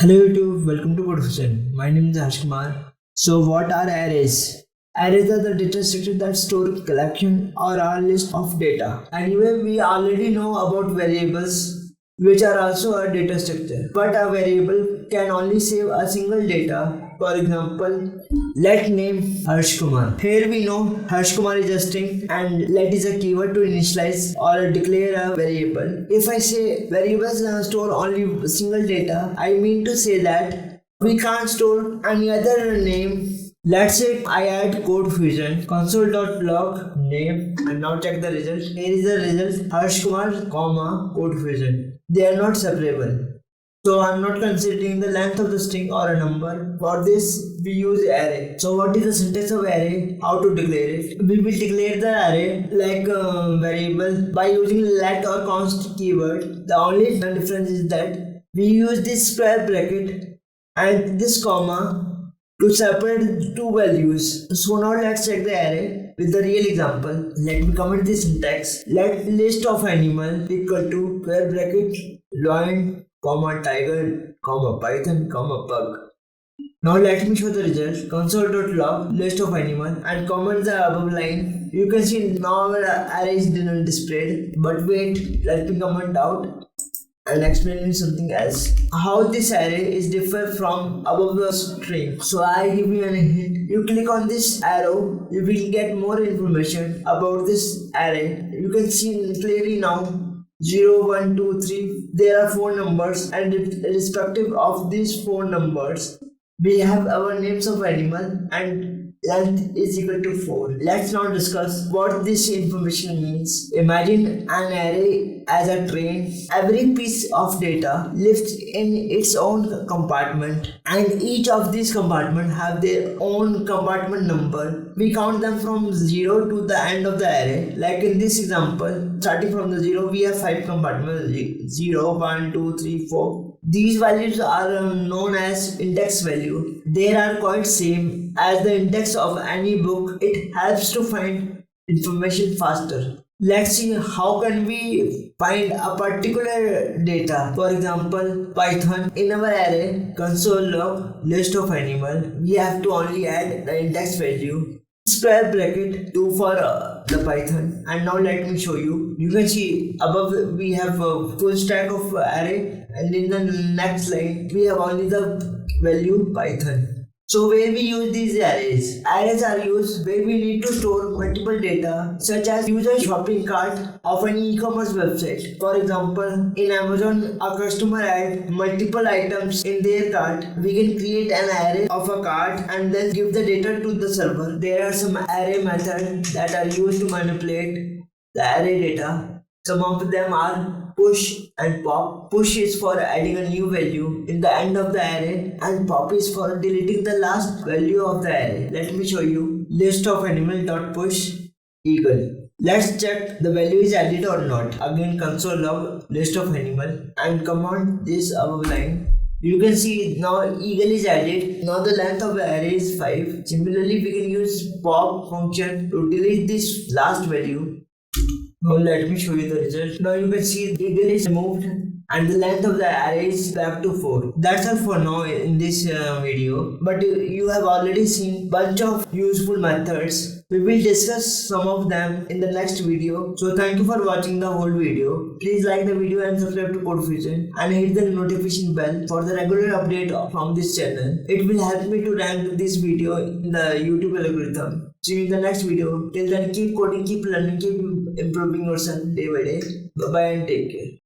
Hello YouTube, welcome to Code My name is Harsh Kumar. So what are arrays? Arrays are the data structure that store a collection or a list of data. Anyway, we already know about variables which are also a data structure. But a variable can only save a single data. For example, let name Harsh Kumar. Here we know Harsh Kumar is a string and let is a keyword to initialize or declare a variable. If I say variables store only single data, I mean to say that we can't store any other name. Let's say I add CodeFusion console.log name and now check the result. Here is the result Harsh Kumar, CodeFusion. They are not separable. So I'm not considering the length of the string or a number. For this we use array. So what is the syntax of array? How to declare it? We will declare the array like a variable by using let or const keyword. The only difference is that we use this square bracket and this comma to separate two values. So now let's check the array with the real example. Let me comment this syntax. Let list of animal equal to square bracket lion tiger python pug. Now let me show the result. Console.log list of animal and comment the above line. You can see now our array is displayed. But wait, let me comment out and explain you something else. How this array is different from above the string. So I give you a hint. You click on this arrow, you will get more information about this array. You can see clearly now 0, 1, 2, 3. There are 4 numbers and irrespective of these 4 numbers, we have our names of animal and length is equal to 4. Let's now discuss what this information means. Imagine an array as a train. Every piece of data lives in its own compartment and each of these compartments have their own compartment number. We count them from 0 to the end of the array. Like in this example, starting from the 0, we have 5 compartments 0, 1, 2, 3, 4. These values are known as index value. They are quite same as the index of any book. It helps to find information faster. Let's see how can we find a particular data. For example, Python. In our array console log list of animal, we have to only add the index value. Square bracket 2 for the Python. And now let me show you. You can see above we have a full stack of array and in the next line we have only the value Python. So where we use these arrays? Arrays are used where we need to store multiple data such as user shopping cart of an e-commerce website. For example, in Amazon, a customer adds multiple items in their cart. We can create an array of a cart and then give the data to the server. There are some array methods that are used to manipulate the array data. Some of them are push and pop. Push is for adding a new value in the end of the array and pop is for deleting the last value of the array. Let me show you. List of animal.push eagle. Let's check the value is added or not. Again console log list of animal and comment this above line. You can see now eagle is added. Now the length of the array is 5. Similarly, we can use pop function to delete this last value. Now let me show you the result. Now you can see the eagle is removed and the length of the array is back to 4. That's all for now in this video. But you have already seen bunch of useful methods. We will discuss some of them in the next video. So thank you for watching the whole video. Please like the video and subscribe to CodeFusion and hit the notification bell for the regular update from this channel. It will help me to rank this video in the YouTube algorithm. See you in the next video. Till then, keep coding, keep learning, keep improving yourself day by day. Bye bye and take care.